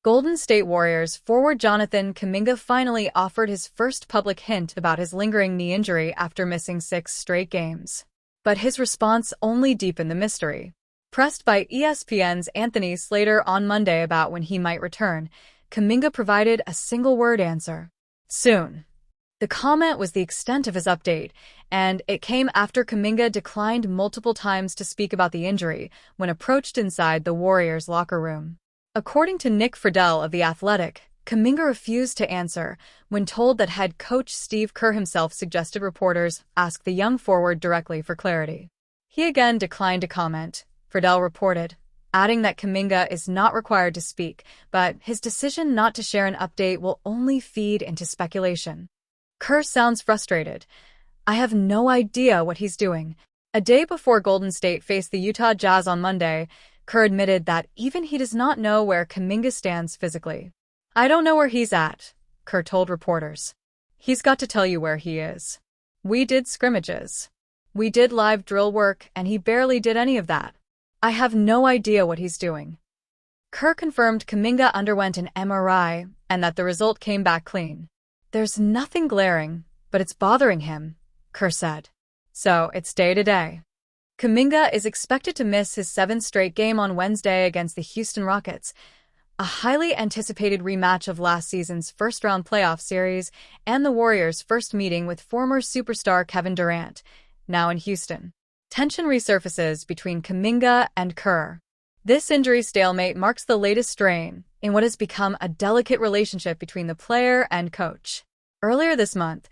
Golden State Warriors forward Jonathan Kuminga finally offered his first public hint about his lingering knee injury after missing 6 straight games. But his response only deepened the mystery. Pressed by ESPN's Anthony Slater on Monday about when he might return, Kuminga provided a single-word answer: soon. The comment was the extent of his update, and it came after Kuminga declined multiple times to speak about the injury when approached inside the Warriors' locker room. According to Nick Friedel of The Athletic, Kuminga refused to answer when told that head coach Steve Kerr himself suggested reporters ask the young forward directly for clarity. He again declined to comment, Friedel reported, adding that Kuminga is not required to speak, but his decision not to share an update will only feed into speculation. Kerr sounds frustrated. I have no idea what he's doing. A day before Golden State faced the Utah Jazz on Monday, Kerr admitted that even he does not know where Kuminga stands physically. I don't know where he's at, Kerr told reporters. He's got to tell you where he is. We did scrimmages. We did live drill work, and he barely did any of that. I have no idea what he's doing. Kerr confirmed Kuminga underwent an MRI and that the result came back clean. There's nothing glaring, but it's bothering him, Kerr said. So it's day to day. Kuminga is expected to miss his 7th straight game on Wednesday against the Houston Rockets, a highly anticipated rematch of last season's first-round playoff series and the Warriors' first meeting with former superstar Kevin Durant, now in Houston. Tension resurfaces between Kuminga and Kerr. This injury stalemate marks the latest strain in what has become a delicate relationship between the player and coach. Earlier this month,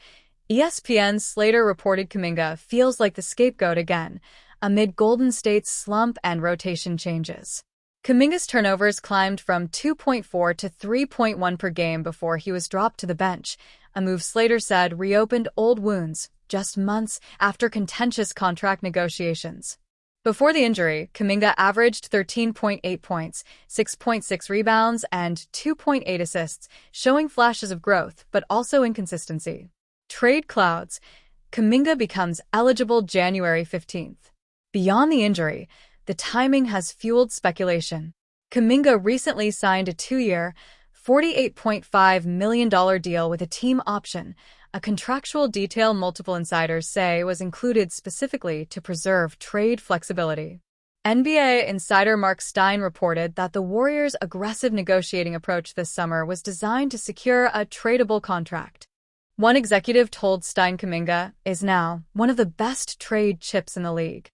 ESPN's Slater reported Kuminga feels like the scapegoat again, amid Golden State's slump and rotation changes. Kuminga's turnovers climbed from 2.4 to 3.1 per game before he was dropped to the bench, a move Slater said reopened old wounds just months after contentious contract negotiations. Before the injury, Kuminga averaged 13.8 points, 6.6 rebounds, and 2.8 assists, showing flashes of growth but also inconsistency. Trade clouds. Kuminga becomes eligible January 15th. Beyond the injury, the timing has fueled speculation. Kuminga recently signed a 2-year, $48.5 million deal with a team option, a contractual detail multiple insiders say was included specifically to preserve trade flexibility. NBA insider Mark Stein reported that the Warriors' aggressive negotiating approach this summer was designed to secure a tradable contract. One executive told Stein Kuminga is now one of the best trade chips in the league.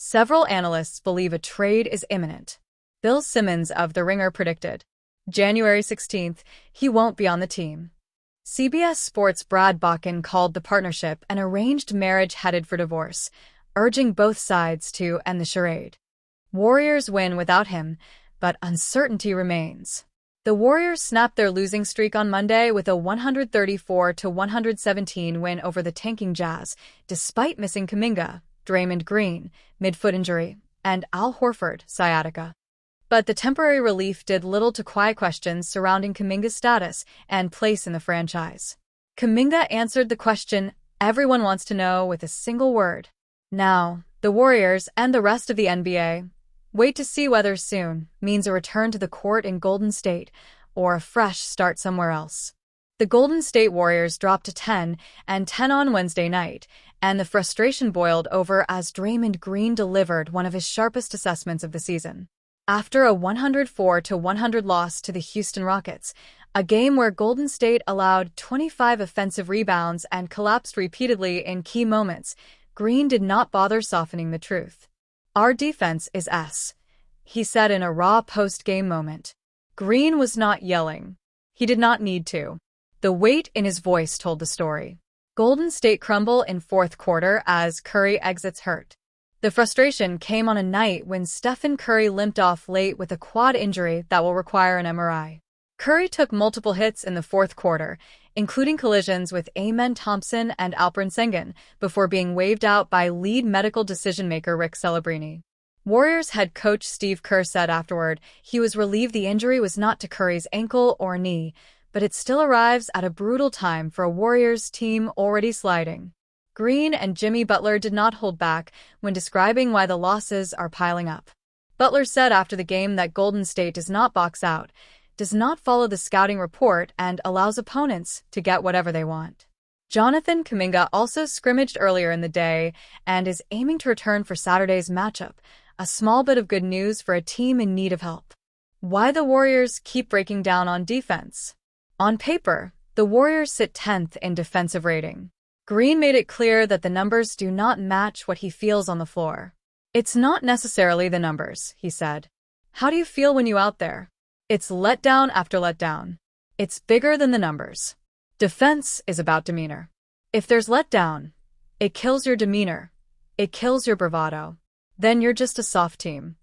Several analysts believe a trade is imminent. Bill Simmons of The Ringer predicted, January 16th, he won't be on the team. CBS Sports' Brad Bakken called the partnership an arranged marriage headed for divorce, urging both sides to end the charade. Warriors win without him, but uncertainty remains. The Warriors snapped their losing streak on Monday with a 134-117 win over the tanking Jazz, despite missing Kuminga, Draymond Green, midfoot injury, and Al Horford, sciatica. But the temporary relief did little to quiet questions surrounding Kuminga's status and place in the franchise. Kuminga answered the question everyone wants to know with a single word. Now, the Warriors and the rest of the NBA wait to see whether soon means a return to the court in Golden State or a fresh start somewhere else. The Golden State Warriors dropped to 10-10 on Wednesday night, and the frustration boiled over as Draymond Green delivered one of his sharpest assessments of the season. After a 104-100 loss to the Houston Rockets, a game where Golden State allowed 25 offensive rebounds and collapsed repeatedly in key moments, Green did not bother softening the truth. Our defense is S, he said in a raw post-game moment. Green was not yelling. He did not need to. The weight in his voice told the story. Golden State crumble in fourth quarter as Curry exits hurt. The frustration came on a night when Stephen Curry limped off late with a quad injury that will require an MRI. Curry took multiple hits in the fourth quarter, including collisions with Amen Thompson and Alperen Sengun, before being waved out by lead medical decision-maker Rick Celebrini. Warriors head coach Steve Kerr said afterward he was relieved the injury was not to Curry's ankle or knee, but it still arrives at a brutal time for a Warriors team already sliding. Green and Jimmy Butler did not hold back when describing why the losses are piling up. Butler said after the game that Golden State does not box out, does not follow the scouting report, and allows opponents to get whatever they want. Jonathan Kuminga also scrimmaged earlier in the day and is aiming to return for Saturday's matchup, a small bit of good news for a team in need of help. Why the Warriors keep breaking down on defense? On paper, the Warriors sit 10th in defensive rating. Green made it clear that the numbers do not match what he feels on the floor. "It's not necessarily the numbers," he said. "How do you feel when you out there? It's letdown after letdown. It's bigger than the numbers. Defense is about demeanor. If there's letdown, it kills your demeanor. It kills your bravado. Then you're just a soft team."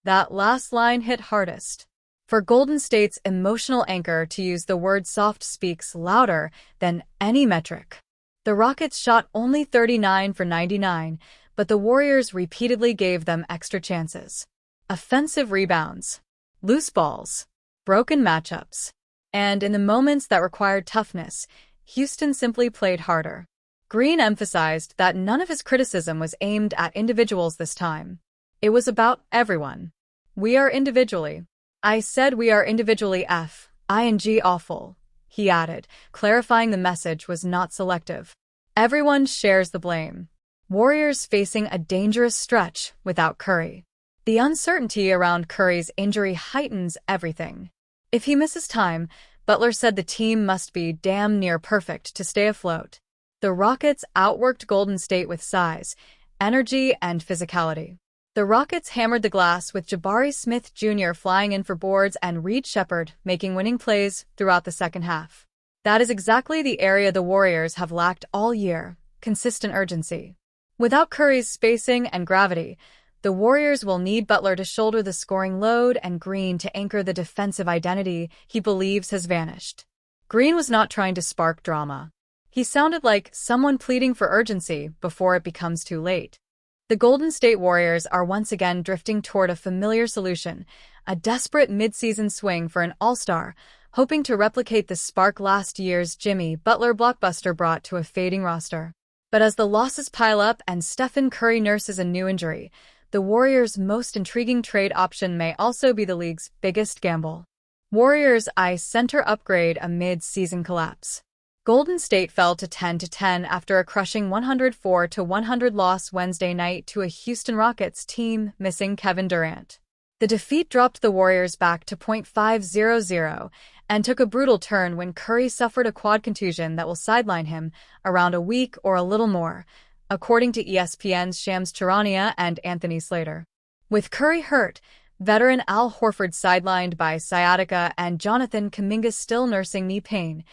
That last line hit hardest. For Golden State's emotional anchor to use the word soft speaks louder than any metric. The Rockets shot only 39 for 99, but the Warriors repeatedly gave them extra chances. Offensive rebounds, loose balls, broken matchups. And in the moments that required toughness, Houston simply played harder. Green emphasized that none of his criticism was aimed at individuals this time. It was about everyone. "We are individually. I said we are individually ing awful," he added, clarifying the message was not selective. Everyone shares the blame. Warriors facing a dangerous stretch without Curry. The uncertainty around Curry's injury heightens everything. If he misses time, Butler said the team must be damn near perfect to stay afloat. The Rockets outworked Golden State with size, energy, and physicality. The Rockets hammered the glass with Jabari Smith Jr. flying in for boards and Reed Shepherd making winning plays throughout the second half. That is exactly the area the Warriors have lacked all year: consistent urgency. Without Curry's spacing and gravity, the Warriors will need Butler to shoulder the scoring load and Green to anchor the defensive identity he believes has vanished. Green was not trying to spark drama. He sounded like someone pleading for urgency before it becomes too late. The Golden State Warriors are once again drifting toward a familiar solution, a desperate mid-season swing for an all-star, hoping to replicate the spark last year's Jimmy Butler blockbuster brought to a fading roster. But as the losses pile up and Stephen Curry nurses a new injury, the Warriors' most intriguing trade option may also be the league's biggest gamble. Warriors' center upgrade amid season collapse. Golden State fell to 10-10 after a crushing 104-100 loss Wednesday night to a Houston Rockets team missing Kevin Durant. The defeat dropped the Warriors back to .500 and took a brutal turn when Curry suffered a quad contusion that will sideline him around a week or a little more, according to ESPN's Shams Charania and Anthony Slater. With Curry hurt, veteran Al Horford sidelined by sciatica, and Jonathan Kuminga still nursing knee pain,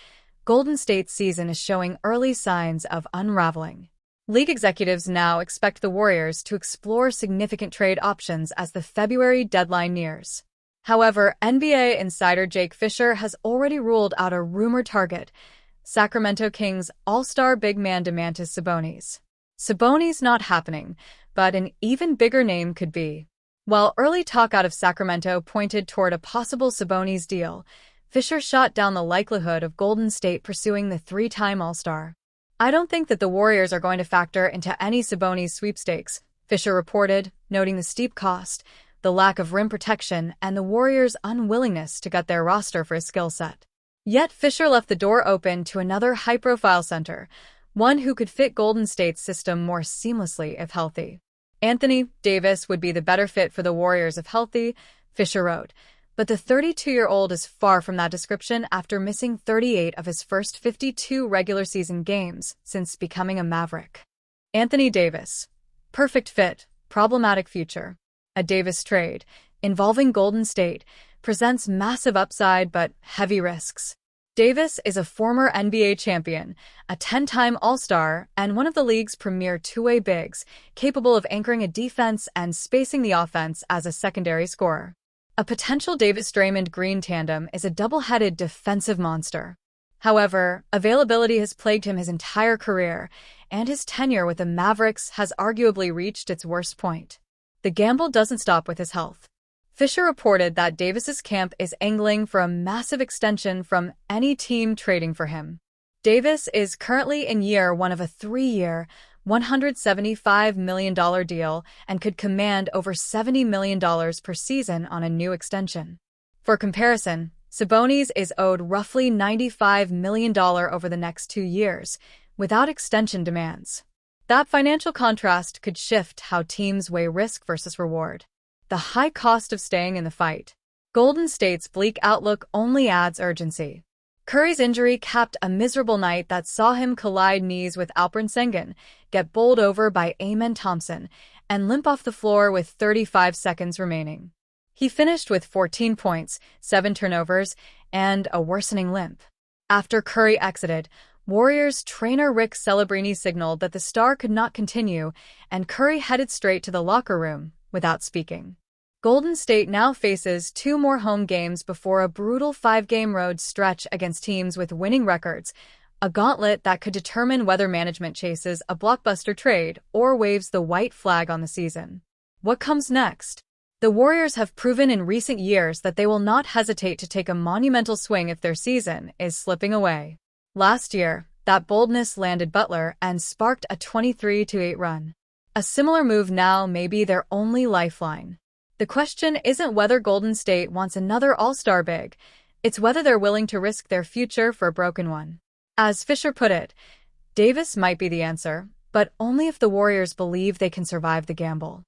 Golden State's season is showing early signs of unraveling. League executives now expect the Warriors to explore significant trade options as the February deadline nears. However, NBA insider Jake Fisher has already ruled out a rumored target: Sacramento Kings all-star big man Domantas Sabonis. Sabonis not happening, but an even bigger name could be. While early talk out of Sacramento pointed toward a possible Sabonis deal, Fisher shot down the likelihood of Golden State pursuing the three-time All-Star. "I don't think that the Warriors are going to factor into any Sabonis sweepstakes," Fisher reported, noting the steep cost, the lack of rim protection, and the Warriors' unwillingness to gut their roster for his skill set. Yet Fisher left the door open to another high-profile center, one who could fit Golden State's system more seamlessly if healthy. "Anthony Davis would be the better fit for the Warriors if healthy," Fisher wrote. But the 32-year-old is far from that description after missing 38 of his first 52 regular season games since becoming a Maverick. Anthony Davis. Perfect fit, problematic future. A Davis trade, involving Golden State, presents massive upside but heavy risks. Davis is a former NBA champion, a 10-time All-Star, and one of the league's premier two-way bigs, capable of anchoring a defense and spacing the offense as a secondary scorer. A potential Davis-Draymond Green tandem is a double-headed defensive monster. However, availability has plagued him his entire career, and his tenure with the Mavericks has arguably reached its worst point. The gamble doesn't stop with his health. Fisher reported that Davis's camp is angling for a massive extension from any team trading for him. Davis is currently in year one of a 3-year, $175 million deal and could command over $70 million per season on a new extension. For comparison, Sabonis is owed roughly $95 million over the next 2 years, without extension demands. That financial contrast could shift how teams weigh risk versus reward. The high cost of staying in the fight. Golden State's bleak outlook only adds urgency. Curry's injury capped a miserable night that saw him collide knees with Alperen Sengun, get bowled over by Amen Thompson, and limp off the floor with 35 seconds remaining. He finished with 14 points, 7 turnovers, and a worsening limp. After Curry exited, Warriors trainer Rick Celebrini signaled that the star could not continue, and Curry headed straight to the locker room, without speaking. Golden State now faces 2 more home games before a brutal 5-game road stretch against teams with winning records, a gauntlet that could determine whether management chases a blockbuster trade or waves the white flag on the season. What comes next? The Warriors have proven in recent years that they will not hesitate to take a monumental swing if their season is slipping away. Last year, that boldness landed Butler and sparked a 23-8 run. A similar move now may be their only lifeline. The question isn't whether Golden State wants another all-star big, it's whether they're willing to risk their future for a broken one. As Fisher put it, Davis might be the answer, but only if the Warriors believe they can survive the gamble.